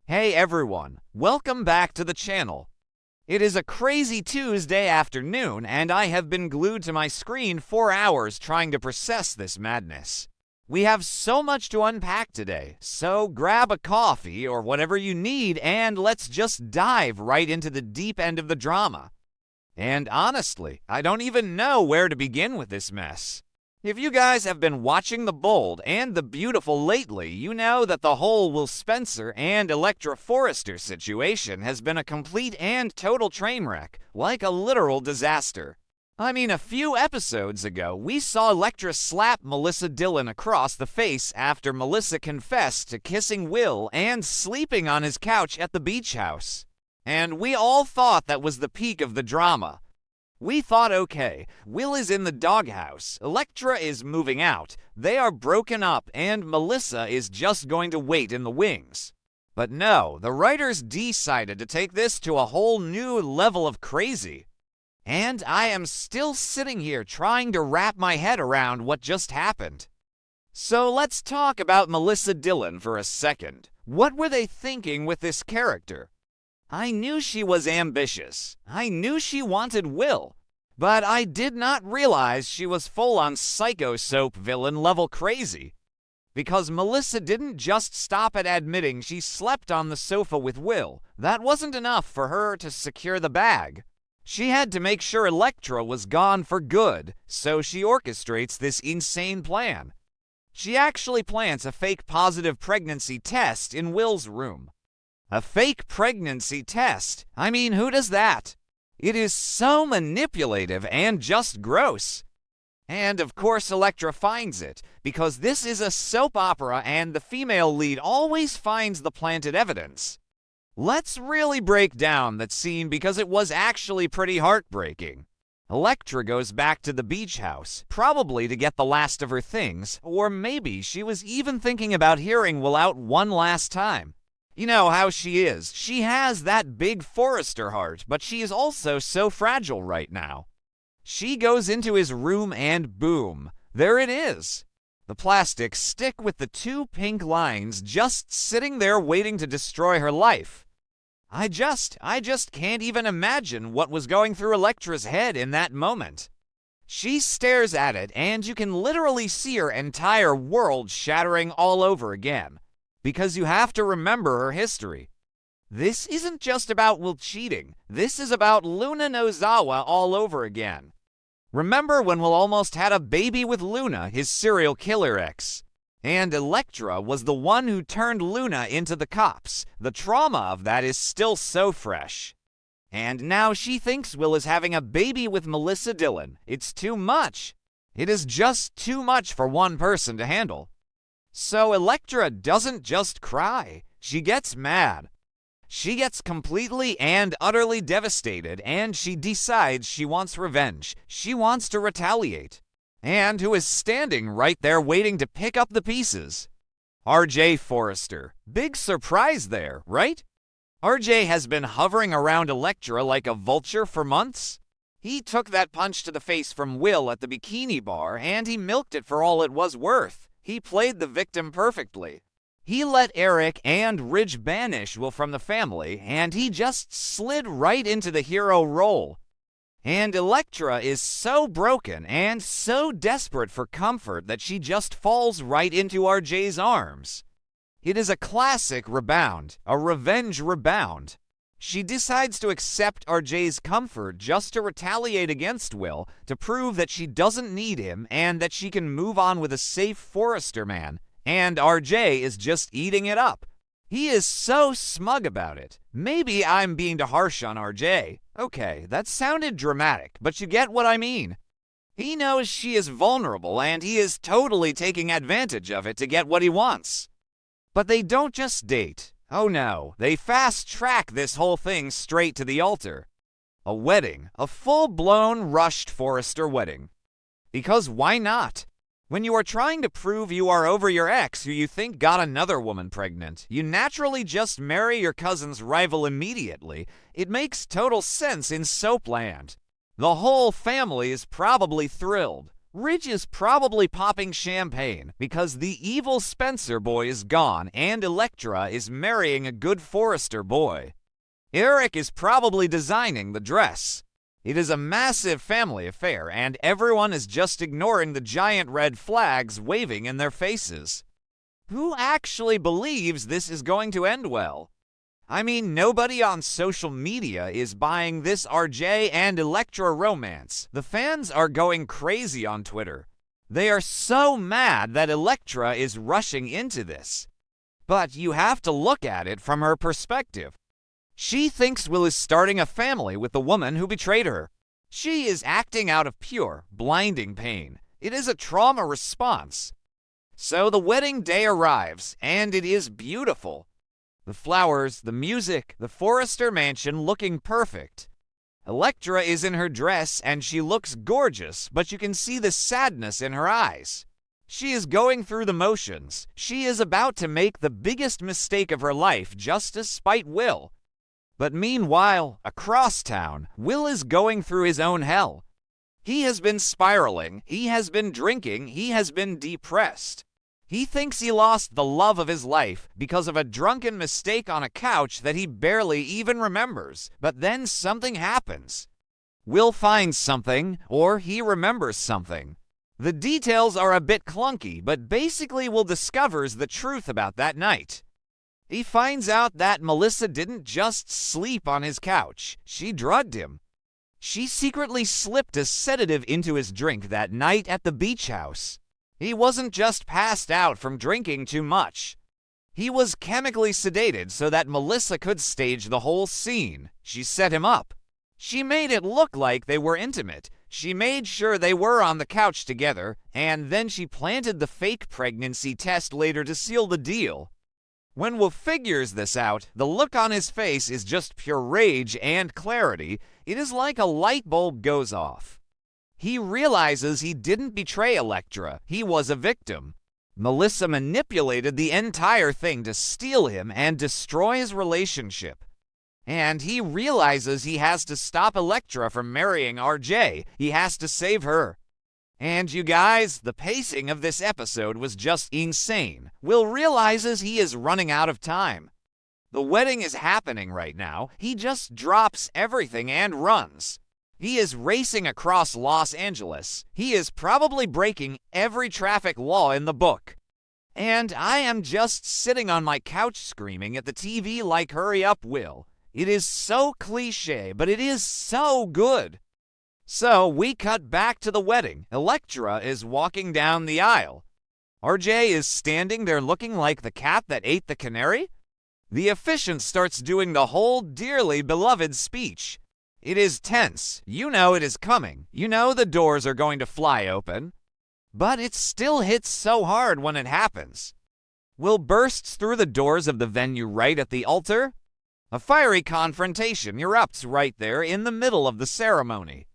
Hey everyone, welcome back to the channel. It is a crazy Tuesday afternoon and I have been glued to my screen for hours trying to process this madness. We have so much to unpack today, so grab a coffee or whatever you need and let's just dive right into the deep end of the drama. And honestly, I don't even know where to begin with this mess. If you guys have been watching The Bold and The Beautiful lately, you know that the whole Will Spencer and Electra Forrester situation has been a complete and total train wreck, like a literal disaster. I mean, a few episodes ago, we saw Electra slap Melissa Dillon across the face after Melissa confessed to kissing Will and sleeping on his couch at the beach house. And we all thought that was the peak of the drama. We thought, okay, Will is in the doghouse, Electra is moving out, they are broken up, and Melissa is just going to wait in the wings. But no, the writers decided to take this to a whole new level of crazy. And I am still sitting here trying to wrap my head around what just happened. So let's talk about Melissa Dillon for a second. What were they thinking with this character? I knew she was ambitious. I knew she wanted Will. But I did not realize she was full-on psycho soap villain level crazy. Because Melissa didn't just stop at admitting she slept on the sofa with Will. That wasn't enough for her to secure the bag. She had to make sure Electra was gone for good, so she orchestrates this insane plan. She actually plants a fake positive pregnancy test in Will's room. A fake pregnancy test? I mean, who does that? It is so manipulative and just gross. And of course Electra finds it, because this is a soap opera and the female lead always finds the planted evidence. Let's really break down that scene because it was actually pretty heartbreaking. Electra goes back to the beach house, probably to get the last of her things, or maybe she was even thinking about hearing Will out one last time. You know how she is. She has that big Forrester heart, but she is also so fragile right now. She goes into his room and boom, there it is. The plastic stick with the two pink lines just sitting there waiting to destroy her life. I just can't even imagine what was going through Electra's head in that moment. She stares at it and you can literally see her entire world shattering all over again. Because you have to remember her history. This isn't just about Will cheating. This is about Luna Nozawa all over again. Remember when Will almost had a baby with Luna, his serial killer ex? And Electra was the one who turned Luna into the cops. The trauma of that is still so fresh. And now she thinks Will is having a baby with Melissa Dillon. It's too much. It is just too much for one person to handle. So Electra doesn't just cry, she gets mad. She gets completely and utterly devastated and she decides she wants revenge. She wants to retaliate. And who is standing right there waiting to pick up the pieces? RJ Forrester. Big surprise there, right? RJ has been hovering around Electra like a vulture for months. He took that punch to the face from Will at the bikini bar and he milked it for all it was worth. He played the victim perfectly. He let Eric and Ridge banish Will from the family, and he just slid right into the hero role. And Electra is so broken and so desperate for comfort that she just falls right into RJ's arms. It is a classic rebound, a revenge rebound. She decides to accept RJ's comfort just to retaliate against Will, to prove that she doesn't need him and that she can move on with a safe Forrester man, and RJ is just eating it up. He is so smug about it. Maybe I'm being too harsh on RJ. Okay, that sounded dramatic, but you get what I mean. He knows she is vulnerable and he is totally taking advantage of it to get what he wants. But they don't just date. Oh no, they fast-track this whole thing straight to the altar. A wedding, a full-blown rushed Forrester wedding. Because why not? When you are trying to prove you are over your ex who you think got another woman pregnant, you naturally just marry your cousin's rival immediately. It makes total sense in Soapland. The whole family is probably thrilled. Ridge is probably popping champagne because the evil Spencer boy is gone and Electra is marrying a good Forrester boy. Eric is probably designing the dress. It is a massive family affair and everyone is just ignoring the giant red flags waving in their faces. Who actually believes this is going to end well? I mean, nobody on social media is buying this RJ and Electra romance. The fans are going crazy on Twitter. They are so mad that Electra is rushing into this. But you have to look at it from her perspective. She thinks Will is starting a family with the woman who betrayed her. She is acting out of pure, blinding pain. It is a trauma response. So the wedding day arrives, and it is beautiful. The flowers, the music, the Forrester mansion looking perfect. Electra is in her dress and she looks gorgeous, but you can see the sadness in her eyes. She is going through the motions. She is about to make the biggest mistake of her life just to spite Will. But meanwhile, across town, Will is going through his own hell. He has been spiraling, he has been drinking, he has been depressed. He thinks he lost the love of his life because of a drunken mistake on a couch that he barely even remembers. But then something happens. Will finds something, or he remembers something. The details are a bit clunky, but basically Will discovers the truth about that night. He finds out that Melissa didn't just sleep on his couch, she drugged him. She secretly slipped a sedative into his drink that night at the beach house. He wasn't just passed out from drinking too much. He was chemically sedated so that Melissa could stage the whole scene. She set him up. She made it look like they were intimate. She made sure they were on the couch together, and then she planted the fake pregnancy test later to seal the deal. When Will figures this out, the look on his face is just pure rage and clarity. It is like a light bulb goes off. He realizes he didn't betray Electra. He was a victim. Melissa manipulated the entire thing to steal him and destroy his relationship. And he realizes he has to stop Electra from marrying RJ. He has to save her. And you guys, the pacing of this episode was just insane. Will realizes he is running out of time. The wedding is happening right now. He just drops everything and runs. He is racing across Los Angeles. He is probably breaking every traffic law in the book. And I am just sitting on my couch screaming at the TV like, hurry up, Will. It is so cliche, but it is so good. So we cut back to the wedding. Electra is walking down the aisle. RJ is standing there looking like the cat that ate the canary. The officiant starts doing the whole dearly beloved speech. It is tense. You know it is coming. You know the doors are going to fly open. But it still hits so hard when it happens. Will bursts through the doors of the venue right at the altar. A fiery confrontation erupts right there in the middle of the ceremony.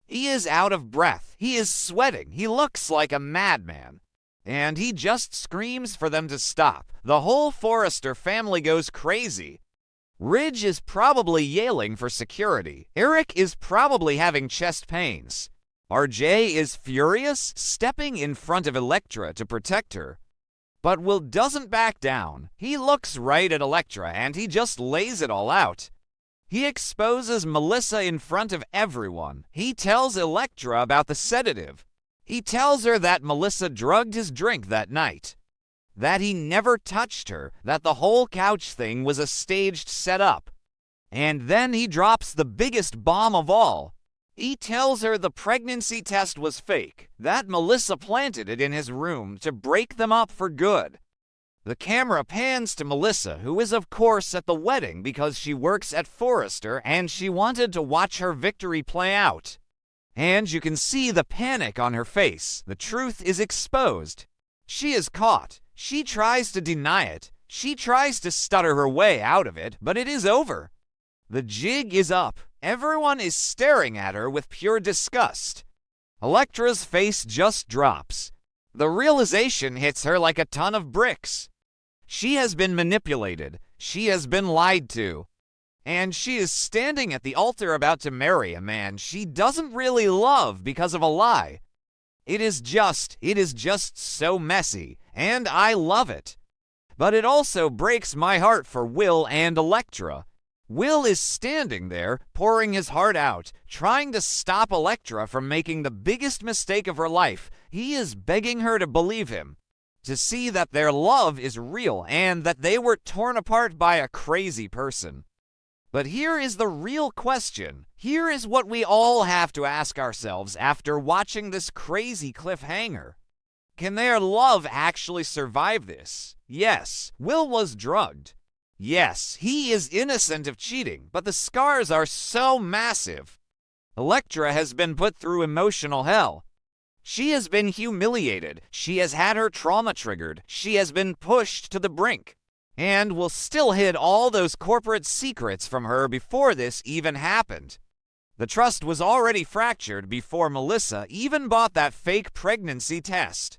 He is out of breath. He is sweating. He looks like a madman. And he just screams for them to stop. The whole Forrester family goes crazy. Ridge is probably yelling for security. Eric is probably having chest pains. RJ is furious, stepping in front of Electra to protect her. But Will doesn't back down. He looks right at Electra and he just lays it all out. He exposes Melissa in front of everyone. He tells Electra about the sedative. He tells her that Melissa drugged his drink that night. That he never touched her, that the whole couch thing was a staged setup. And then he drops the biggest bomb of all. He tells her the pregnancy test was fake, that Melissa planted it in his room to break them up for good. The camera pans to Melissa, who is of course at the wedding because she works at Forrester and she wanted to watch her victory play out. And you can see the panic on her face. The truth is exposed. She is caught. She tries to deny it. She tries to stutter her way out of it, but it is over. The jig is up. Everyone is staring at her with pure disgust. Electra's face just drops. The realization hits her like a ton of bricks. She has been manipulated. She has been lied to. And she is standing at the altar about to marry a man she doesn't really love because of a lie. It is just so messy, and I love it. But it also breaks my heart for Will and Elektra. Will is standing there, pouring his heart out, trying to stop Elektra from making the biggest mistake of her life. He is begging her to believe him, to see that their love is real and that they were torn apart by a crazy person. But here is the real question. Here is what we all have to ask ourselves after watching this crazy cliffhanger. Can their love actually survive this? Yes, Will was drugged. Yes, he is innocent of cheating, but the scars are so massive. Elektra has been put through emotional hell. She has been humiliated. She has had her trauma triggered. She has been pushed to the brink. And will still hid all those corporate secrets from her before this even happened. The trust was already fractured before Melissa even bought that fake pregnancy test.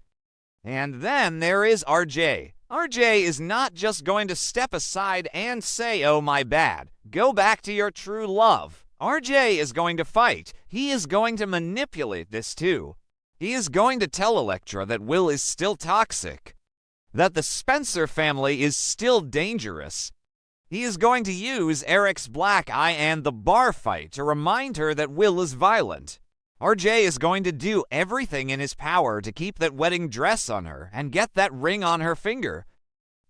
And then there is RJ. RJ is not just going to step aside and say, "Oh, my bad. Go back to your true love." RJ is going to fight. He is going to manipulate this too. He is going to tell Elektra that Will is still toxic, that the Spencer family is still dangerous. He is going to use Eric's black eye and the bar fight to remind her that Will is violent. RJ is going to do everything in his power to keep that wedding dress on her and get that ring on her finger.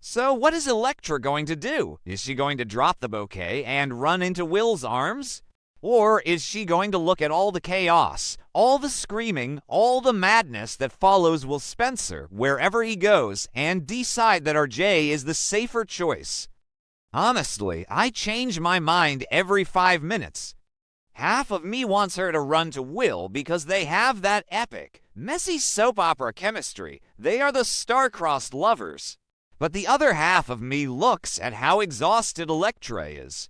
So what is Elektra going to do? Is she going to drop the bouquet and run into Will's arms? Or is she going to look at all the chaos, all the screaming, all the madness that follows Will Spencer wherever he goes and decide that RJ is the safer choice? Honestly, I change my mind every 5 minutes. Half of me wants her to run to Will because they have that epic, messy soap opera chemistry. They are the star-crossed lovers. But the other half of me looks at how exhausted Elektra is.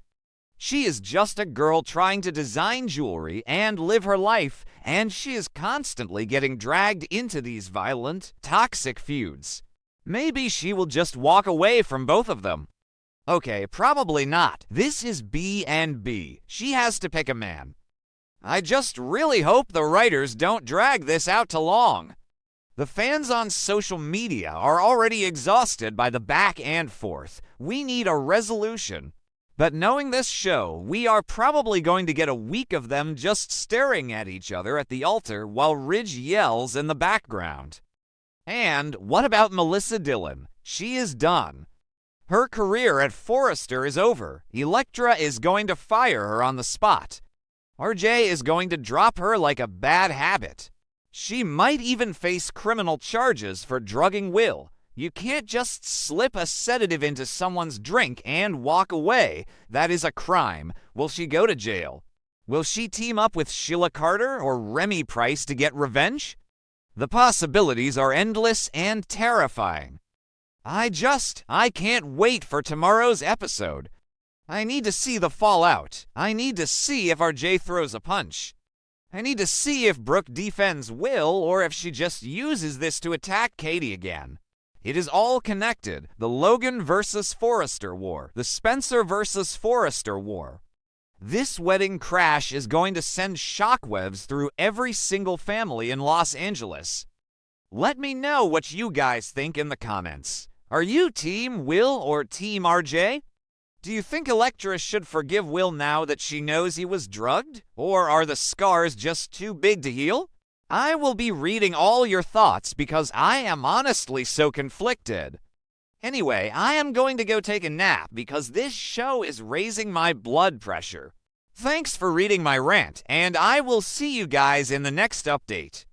She is just a girl trying to design jewelry and live her life, and she is constantly getting dragged into these violent, toxic feuds. Maybe she will just walk away from both of them. Okay, probably not. This is B and B. She has to pick a man. I just really hope the writers don't drag this out too long. The fans on social media are already exhausted by the back and forth. We need a resolution. But knowing this show, we are probably going to get a week of them just staring at each other at the altar while Ridge yells in the background. And what about Melissa Dillon? She is done. Her career at Forrester is over. Elektra is going to fire her on the spot. RJ is going to drop her like a bad habit. She might even face criminal charges for drugging Will. You can't just slip a sedative into someone's drink and walk away. That is a crime. Will she go to jail? Will she team up with Sheila Carter or Remy Price to get revenge? The possibilities are endless and terrifying. I can't wait for tomorrow's episode. I need to see the fallout. I need to see if RJ throws a punch. I need to see if Brooke defends Will or if she just uses this to attack Katie again. It is all connected. The Logan versus Forrester war. The Spencer versus Forrester war. This wedding crash is going to send shockwaves through every single family in Los Angeles. Let me know what you guys think in the comments. Are you Team Will or Team RJ? Do you think Elektra should forgive Will now that she knows he was drugged? Or are the scars just too big to heal? I will be reading all your thoughts because I am honestly so conflicted. Anyway, I am going to go take a nap because this show is raising my blood pressure. Thanks for reading my rant, and I will see you guys in the next update.